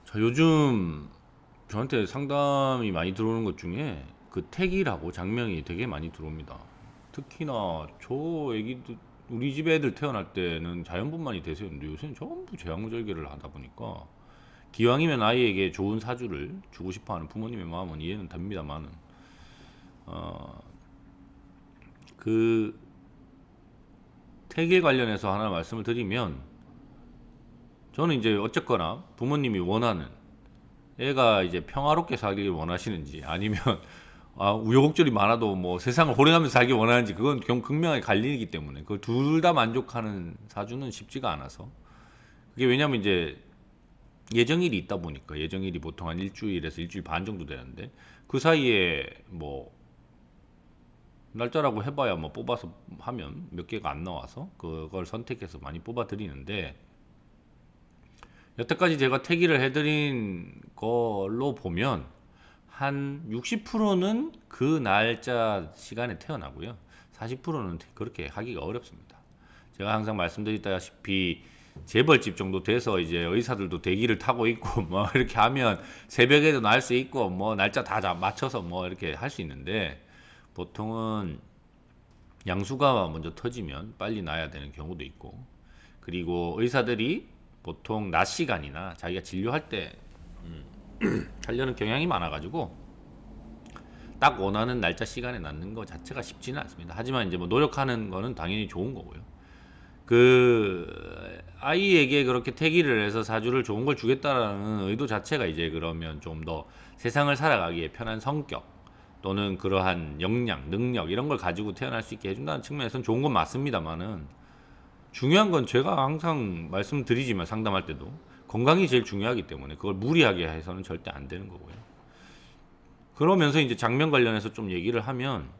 자, 요즘 저한테 상담이 많이 들어오는 것 중에 그 택이라고 장명이 되게 많이 들어옵니다. 특히나 저 애기들, 우리 집 애들 태어날 때는 자연분만이 돼서였는데 요새는 전부 제왕절개를 하다 보니까 기왕이면 아이에게 좋은 사주를 주고 싶어하는 부모님의 마음은 이해는 됩니다만은 어, 그 택일 관련해서 하나 말씀을 드리면 저는 이제 어쨌거나 부모님이 원하는 애가 이제 평화롭게 살기를 원하시는지 아니면 우여곡절이 많아도 뭐 세상을 호령하면서 살기 원하는지 그건 극명하게 갈리기 때문에 그걸 둘 다 만족하는 사주는 쉽지가 않아서 그게 왜냐면 이제 예정일이 있다 보니까 예정일이 보통 한 일주일에서 일주일 반 정도 되는데 그 사이에 뭐 날짜라고 해봐야 뭐 뽑아서 하면 몇 개가 안 나와서 그걸 선택해서 많이 뽑아 드리는데 여태까지 제가 태기를 해드린 걸로 보면 한 60%는 그 날짜 시간에 태어나고요. 40%는 그렇게 하기가 어렵습니다. 제가 항상 말씀드렸다시피 재벌집 정도 돼서 이제 의사들도 대기를 타고 있고 뭐 이렇게 하면 새벽에도 날 수 있고 뭐 날짜 다 맞춰서 뭐 이렇게 할 수 있는데 보통은 양수가 먼저 터지면 빨리 나야 되는 경우도 있고 그리고 의사들이 보통 낮 시간이나 자기가 진료할 때 하려는 경향이 많아가지고 딱 원하는 날짜 시간에 낳는 것 자체가 쉽지는 않습니다. 하지만 이제 뭐 노력하는 거는 당연히 좋은 거고요. 그 아이에게 그렇게 태기를 해서 사주를 좋은 걸 주겠다라는 의도 자체가 이제 그러면 좀 더 세상을 살아가기에 편한 성격 또는 그러한 역량, 능력 이런 걸 가지고 태어날 수 있게 해준다는 측면에서는 좋은 건 맞습니다만은 중요한 건 제가 항상 말씀드리지만 상담할 때도 건강이 제일 중요하기 때문에 그걸 무리하게 해서는 절대 안 되는 거고요. 그러면서 이제 장명 관련해서 좀 얘기를 하면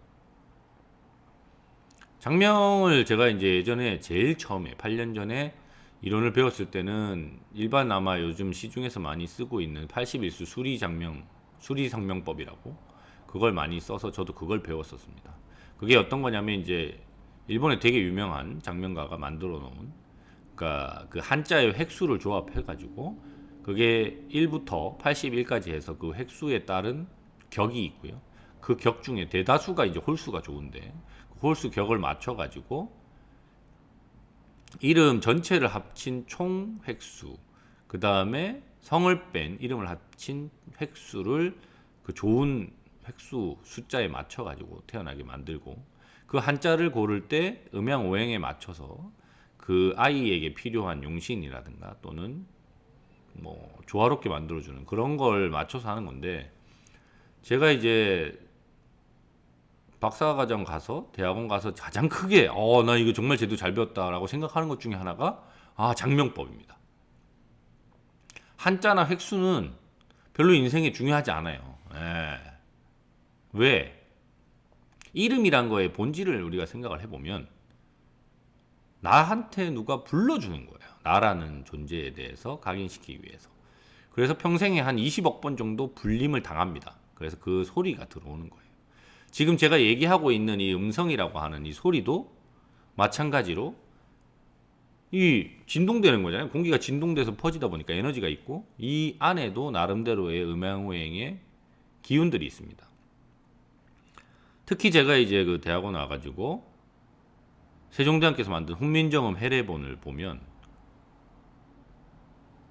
장명을 제가 이제 예전에 제일 처음에 8년 전에 이론을 배웠을 때는 일반 아마 요즘 시중에서 많이 쓰고 있는 81수 수리상명법이라고 그걸 많이 써서 저도 그걸 배웠었습니다. 그게 어떤 거냐면 이제 일본에 되게 유명한 장명가가 만들어 놓은 그러니까 그 한자의 획수를 조합해 가지고 그게 1부터 81까지 해서 그 획수에 따른 격이 있고요. 그 격 중에 대다수가 이제 홀수가 좋은데 그 홀수 격을 맞춰 가지고 이름 전체를 합친 총 획수 그 다음에 성을 뺀 이름을 합친 획수를 그 좋은 획수 숫자에 맞춰 가지고 태어나게 만들고 그 한자를 고를 때 음양 오행에 맞춰서 그 아이에게 필요한 용신이라든가 또는 뭐 조화롭게 만들어주는 그런 걸 맞춰서 하는 건데 제가 이제 박사과정 가서 대학원 가서 가장 크게 나 이거 정말 제대로 잘 배웠다라고 생각하는 것 중에 하나가 장명법입니다. 한자나 획수는 별로 인생에 중요하지 않아요. 예. 왜? 이름이란 거의 본질을 우리가 생각을 해보면 나한테 누가 불러주는 거예요. 나라는 존재에 대해서 각인시키기 위해서. 그래서 평생에 한 20억 번 정도 불림을 당합니다. 그래서 그 소리가 들어오는 거예요. 지금 제가 얘기하고 있는 이 음성이라고 하는 이 소리도 마찬가지로 이 진동되는 거잖아요. 공기가 진동돼서 퍼지다 보니까 에너지가 있고 이 안에도 나름대로의 음양오행의 기운들이 있습니다. 특히 제가 이제 그 대학원 와가지고 세종대왕께서 만든 훈민정음 해례본을 보면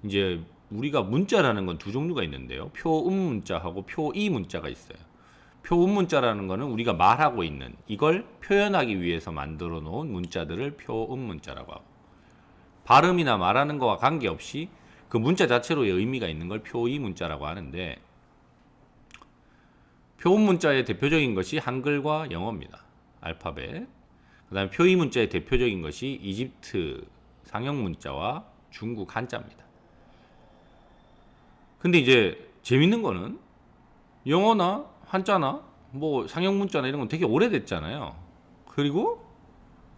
이제 우리가 문자라는 건 두 종류가 있는데요. 표음문자하고 표이문자가 있어요. 표음문자라는 거는 우리가 말하고 있는 이걸 표현하기 위해서 만들어 놓은 문자들을 표음문자라고 하고 발음이나 말하는 거와 관계없이 그 문자 자체로의 의미가 있는 걸 표이문자라고 하는데 표음문자의 대표적인 것이 한글과 영어입니다. 알파벳. 그 다음에 표이문자의 대표적인 것이 이집트 상형문자와 중국 한자입니다. 근데 이제 재밌는 거는 영어나 한자나 뭐 상형문자나 이런 건 되게 오래됐잖아요. 그리고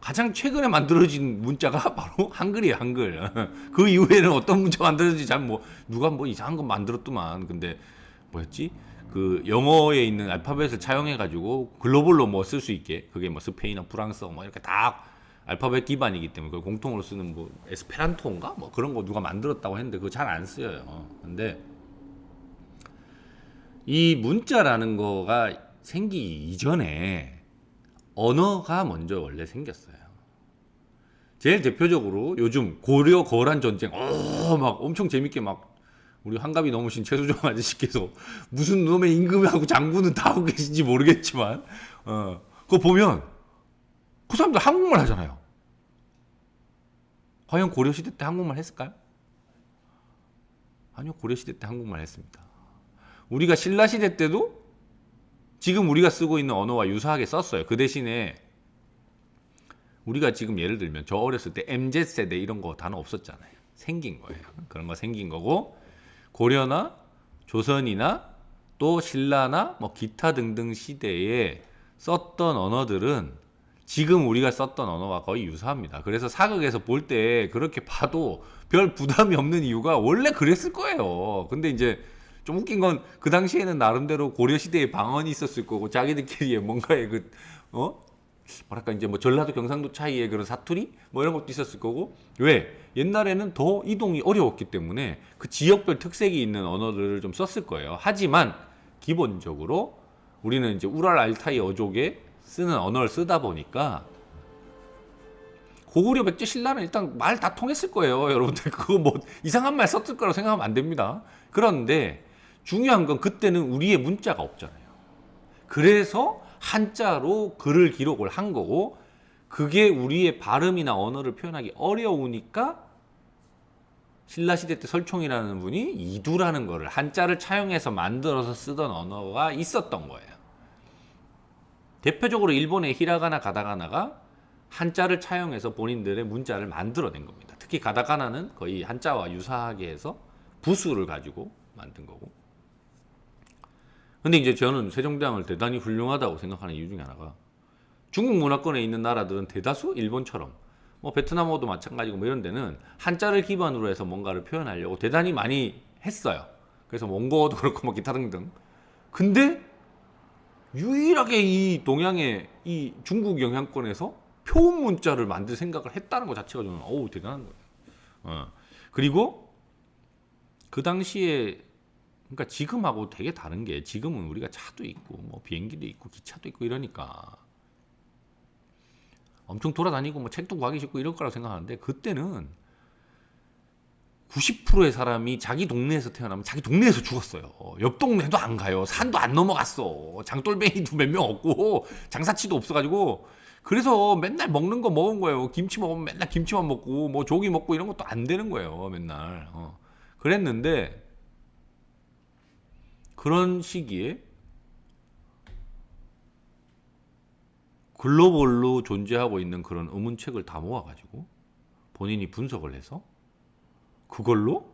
가장 최근에 만들어진 문자가 바로 한글이에요, 한글. 그 이후에는 어떤 문자가 만들어진지 잘 뭐 누가 뭐 이상한 거 만들었더만. 근데 뭐였지? 그 영어에 있는 알파벳을 차용해 가지고 글로벌로 뭐 쓸 수 있게 그게 뭐 스페인어, 프랑스어 뭐 이렇게 다 알파벳 기반이기 때문에 그걸 공통으로 쓰는 뭐 에스페란토인가 뭐 그런 거 누가 만들었다고 했는데 그거 잘 안 쓰여요. 근데 이 문자라는 거가 생기기 이전에 언어가 먼저 원래 생겼어요. 제일 대표적으로 요즘 고려 거란 전쟁 막 엄청 재밌게 막 우리 한갑이 넘으신 최수종 아저씨께서 무슨 놈의 임금하고 장군은 다 하고 계신지 모르겠지만 그거 보면 그 사람들 한국말 하잖아요. 과연 고려시대 때 한국말 했을까요? 아니요, 고려시대 때 한국말 했습니다. 우리가 신라시대 때도 지금 우리가 쓰고 있는 언어와 유사하게 썼어요. 그 대신에 우리가 지금 예를 들면 저 어렸을 때 MZ세대 이런 거 단어 없었잖아요. 생긴 거예요. 그런 거 생긴 거고 고려나 조선이나 또 신라나 뭐 기타 등등 시대에 썼던 언어들은 지금 우리가 썼던 언어와 거의 유사합니다. 그래서 사극에서 볼 때 그렇게 봐도 별 부담이 없는 이유가 원래 그랬을 거예요. 근데 이제 좀 웃긴 건 그 당시에는 나름대로 고려 시대의 방언이 있었을 거고 자기들끼리의 뭔가의 뭐랄까 이제 뭐 전라도 경상도 차이의 그런 사투리 뭐 이런 것도 있었을 거고 왜 옛날에는 더 이동이 어려웠기 때문에 그 지역별 특색이 있는 언어들을 좀 썼을 거예요. 하지만 기본적으로 우리는 이제 우랄 알타이 어족에 쓰는 언어를 쓰다 보니까 고구려 백제 신라는 일단 말 다 통했을 거예요. 여러분들 그거 뭐 이상한 말 썼을 거라고 생각하면 안 됩니다. 그런데 중요한 건 그때는 우리의 문자가 없잖아요. 그래서 한자로 글을 기록을 한 거고 그게 우리의 발음이나 언어를 표현하기 어려우니까 신라시대 때 설총이라는 분이 이두라는 거를 한자를 차용해서 만들어서 쓰던 언어가 있었던 거예요. 대표적으로 일본의 히라가나 가다가나가 한자를 차용해서 본인들의 문자를 만들어낸 겁니다. 특히 가다가나는 거의 한자와 유사하게 해서 부수를 가지고 만든 거고. 근데 이제 저는 세종대왕을 대단히 훌륭하다고 생각하는 이유 중에 하나가 중국 문화권에 있는 나라들은 대다수 일본처럼 뭐 베트남어도 마찬가지고 뭐 이런 데는 한자를 기반으로 해서 뭔가를 표현하려고 대단히 많이 했어요. 그래서 몽고어도 그렇고 뭐 기타 등등. 근데 유일하게 이 동양의 이 중국 영향권에서 표음 문자를 만들 생각을 했다는 것 자체가 저는 어우 대단한 거예요. 그리고 그 당시에 그러니까 지금하고 되게 다른 게 지금은 우리가 차도 있고 뭐 비행기도 있고 기차도 있고 이러니까 엄청 돌아다니고 뭐 책도 구하기 쉽고 이럴 거라고 생각하는데 그때는 90%의 사람이 자기 동네에서 태어나면 자기 동네에서 죽었어요. 옆 동네도 안 가요. 산도 안 넘어갔어. 장돌뱅이도 몇 명 없고 장사치도 없어가지고 그래서 맨날 먹는 거 먹은 거예요. 김치 먹으면 맨날 김치만 먹고 뭐 조기 먹고 이런 것도 안 되는 거예요. 맨날. 그랬는데 그런 시기에 글로벌로 존재하고 있는 그런 의문책을 다 모아가지고 본인이 분석을 해서 그걸로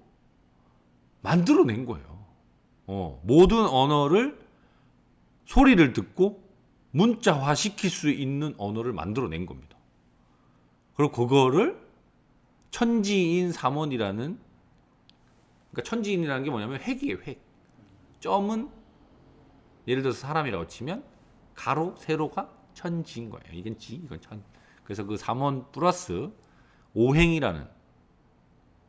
만들어낸 거예요. 모든 언어를 소리를 듣고 문자화 시킬 수 있는 언어를 만들어낸 겁니다. 그리고 그거를 천지인 삼원이라는 그러니까 천지인이라는 게 뭐냐면 획이에요. 획. 점은 예를 들어서 사람이라고 치면 가로 세로가 천지인 거예요. 이건 지, 이건 천. 그래서 그 삼원 플러스 오행이라는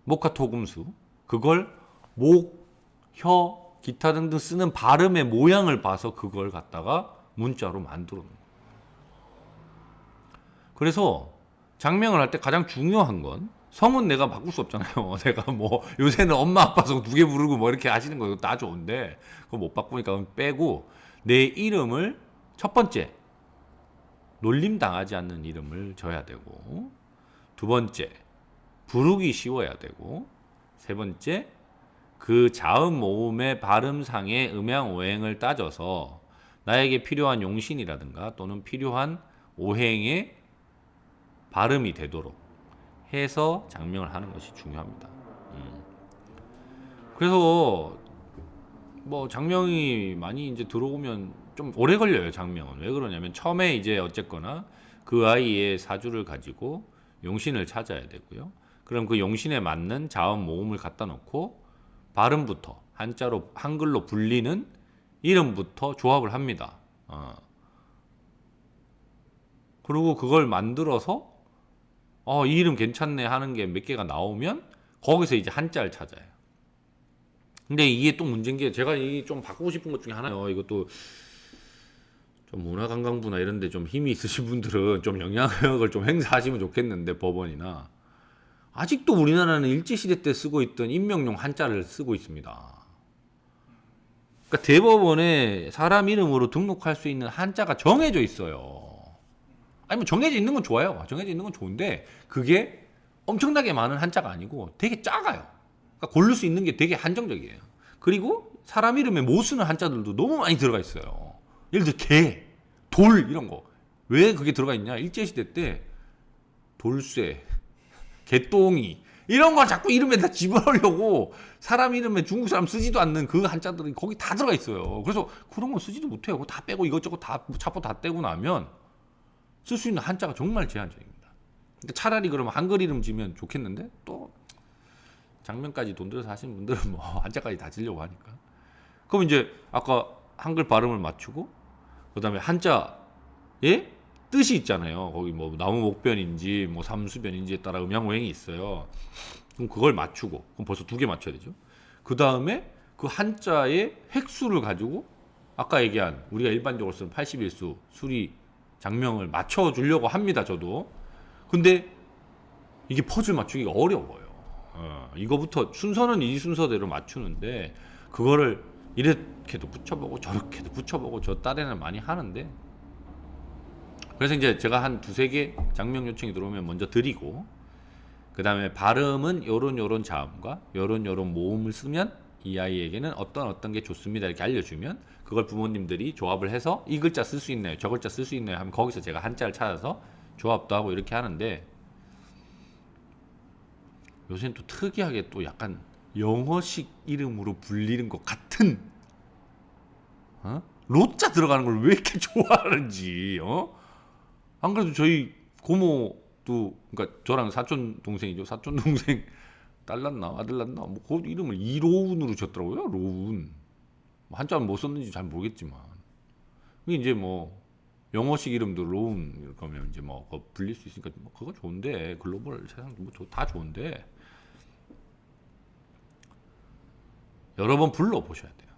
목화토금수 그걸 목, 혀, 기타 등등 쓰는 발음의 모양을 봐서 그걸 갖다가 문자로 만들어 놓은 거예요. 그래서 장명을 할 때 가장 중요한 건 성은 내가 바꿀 수 없잖아요. 내가 뭐 요새는 엄마 아빠 성 두 개 부르고 뭐 이렇게 하시는 거 다 좋은데 그거 못 바꾸니까 그건 빼고 내 이름을 첫 번째 놀림 당하지 않는 이름을 줘야 되고 두 번째 부르기 쉬워야 되고 세 번째 그 자음 모음의 발음상의 음양 오행을 따져서 나에게 필요한 용신이라든가 또는 필요한 오행의 발음이 되도록 해서 장명을 하는 것이 중요합니다. 그래서 뭐 장명이 많이 이제 들어오면 좀 오래 걸려요. 장명은 왜 그러냐면 처음에 이제 어쨌거나 그 아이의 사주를 가지고 용신을 찾아야 되고요. 그럼 그 용신에 맞는 자음 모음을 갖다 놓고 발음부터 한자로 한글로 불리는 이름부터 조합을 합니다. 그리고 그걸 만들어서 이 이름 괜찮네 하는 게 몇 개가 나오면 거기서 이제 한자를 찾아요. 근데 이게 또 문제인 게 제가 이 좀 바꾸고 싶은 것 중에 하나요. 이것도 좀 문화관광부나 이런 데 좀 힘이 있으신 분들은 좀 영향력을 좀 행사하시면 좋겠는데, 법원이나 아직도 우리나라는 일제시대 때 쓰고 있던 임명용 한자를 쓰고 있습니다. 그러니까 대법원에 사람 이름으로 등록할 수 있는 한자가 정해져 있어요. 아니 뭐 정해져 있는 건 좋아요. 정해져 있는 건 좋은데 그게 엄청나게 많은 한자가 아니고 되게 작아요. 그러니까 고를 수 있는 게 되게 한정적이에요. 그리고 사람 이름에 못 쓰는 한자들도 너무 많이 들어가 있어요. 예를 들어 개, 돌 이런 거. 왜 그게 들어가 있냐? 일제시대 때 돌쇠, 개똥이 이런 걸 자꾸 이름에다 집어넣으려고 사람 이름에 중국 사람 쓰지도 않는 그 한자들이 거기 다 들어가 있어요. 그래서 그런 거 쓰지도 못해요. 그거 다 빼고 이것저것 다 차포 다 떼고 나면 쓸 수 있는 한자가 정말 제한적입니다. 근데 차라리 그러면 한글 이름 지면 좋겠는데 또 장면까지 돈 들여서 하시는 분들은 뭐 한자까지 다 지려고 하니까. 그럼 이제 아까 한글 발음을 맞추고 그다음에 한자에 뜻이 있잖아요. 거기 뭐 나무 목변인지 뭐 삼수변인지에 따라 음양 오행이 있어요. 그럼 그걸 맞추고 그럼 벌써 2개 맞춰야 되죠. 그 다음에 그 한자의 획수를 가지고 아까 얘기한 우리가 일반적으로 쓰는 81수 수리 장명을 맞춰주려고 합니다. 저도. 근데 이게 퍼즐 맞추기가 어려워요. 이거부터 순서는 이 순서대로 맞추는데 그거를 이렇게도 붙여보고 저렇게도 붙여보고 저 딴에는 많이 하는데, 그래서 이제 제가 한 2-3개 장명 요청이 들어오면 먼저 드리고 그 다음에 발음은 요런 자음과 요런 모음을 쓰면 이 아이에게는 어떤 게 좋습니다 이렇게 알려주면 그걸 부모님들이 조합을 해서 이 글자 쓸 수 있나요 저 글자 쓸 수 있나요 하면 거기서 제가 한자를 찾아서 조합도 하고 이렇게 하는데, 요새는 또 특이하게 또 약간 영어식 이름으로 불리는 것 같은 로자 들어가는 걸 왜 이렇게 좋아하는지. 안 그래도 저희 고모도, 그러니까 저랑 사촌 동생이죠. 사촌 동생 딸 낳나 아들 낳나 뭐 그 이름을 이로운으로 졌더라고요. 로운. 한자는 뭐 썼는지 잘 모르겠지만 이게 이제 뭐 영어식 이름도 로운 그러면 이제 뭐 불릴 수 있으니까 뭐 그거 좋은데 글로벌 세상 뭐 다 좋은데 여러 번 불러 보셔야 돼요.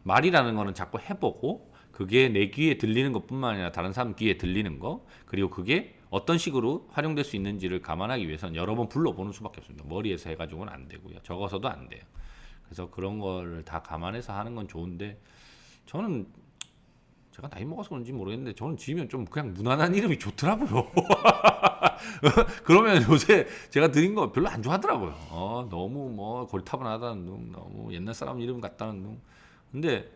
말이라는 거는 자꾸 해보고 그게 내 귀에 들리는 것뿐만 아니라 다른 사람 귀에 들리는 거, 그리고 그게 어떤 식으로 활용될 수 있는지를 감안하기 위해서는 여러 번 불러보는 수밖에 없습니다. 머리에서 해가지고는 안 되고요. 적어서도 안 돼요. 그래서 그런 거를 다 감안해서 하는 건 좋은데, 저는 제가 나이 먹어서 그런지 모르겠는데 저는 지으면 좀 그냥 무난한 이름이 좋더라고요. 그러면 요새 제가 드린 거 별로 안 좋아하더라고요. 너무 뭐 골타분하다는 둥, 너무 옛날 사람 이름 같다는 둥. 근데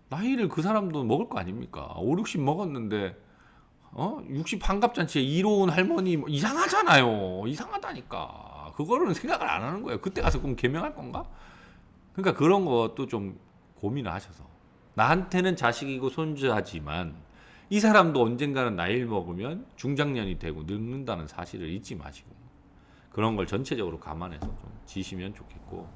나이를 그 사람도 먹을 거 아닙니까? 5, 60 먹었는데 60 환갑잔치에 이로운 할머니 뭐 이상하잖아요. 이상하다니까. 그거는 생각을 안 하는 거예요. 그때 가서 그럼 개명할 건가? 그러니까 그런 것도 좀 고민을 하셔서, 나한테는 자식이고 손주하지만 이 사람도 언젠가는 나이를 먹으면 중장년이 되고 늙는다는 사실을 잊지 마시고 그런 걸 전체적으로 감안해서 좀 지시면 좋겠고,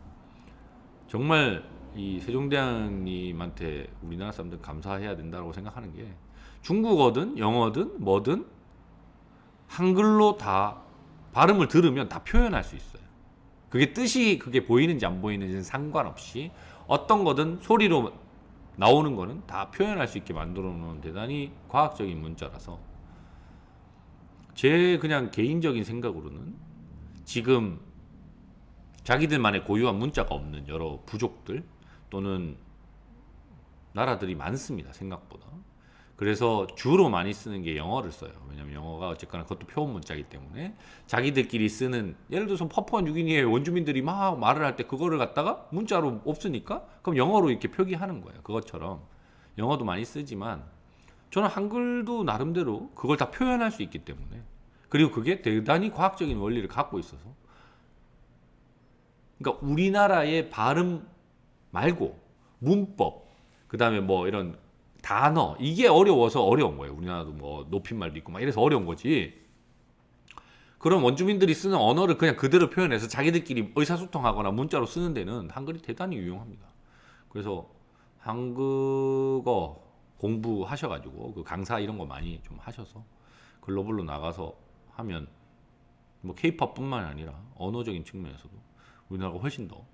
정말 이 세종대왕님한테 우리나라 사람들 감사해야 된다고 생각하는 게, 중국어든 영어든 뭐든 한글로 다 발음을 들으면 다 표현할 수 있어요. 그게 뜻이 그게 보이는지 안 보이는지는 상관없이 어떤 거든 소리로 나오는 거는 다 표현할 수 있게 만들어 놓은 대단히 과학적인 문자라서, 제 그냥 개인적인 생각으로는 지금 자기들만의 고유한 문자가 없는 여러 부족들 또는 나라들이 많습니다. 생각보다. 그래서 주로 많이 쓰는 게 영어를 써요. 왜냐면 영어가 어쨌거나 그것도 표현 문자이기 때문에 자기들끼리 쓰는, 예를 들어서 파푸아 뉴기니아의 원주민들이 막 말을 할 때 그거를 갖다가 문자로 없으니까 그럼 영어로 이렇게 표기하는 거예요. 그것처럼 영어도 많이 쓰지만 저는 한글도 나름대로 그걸 다 표현할 수 있기 때문에, 그리고 그게 대단히 과학적인 원리를 갖고 있어서, 그러니까 우리나라의 발음 말고 문법, 그 다음에 뭐 이런 단어, 이게 어려워서 어려운 거예요. 우리나라도 뭐 높임말도 있고 막 이래서 어려운 거지. 그런 원주민들이 쓰는 언어를 그냥 그대로 표현해서 자기들끼리 의사소통하거나 문자로 쓰는 데는 한글이 대단히 유용합니다. 그래서 한국어 공부하셔가지고 그 강사 이런 거 많이 좀 하셔서 글로벌로 나가서 하면 뭐 케이팝뿐만 아니라 언어적인 측면에서도 우리나라가 훨씬 더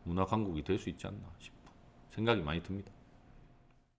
문화 강국이 될 수 있지 않나 싶은 생각이 많이 듭니다.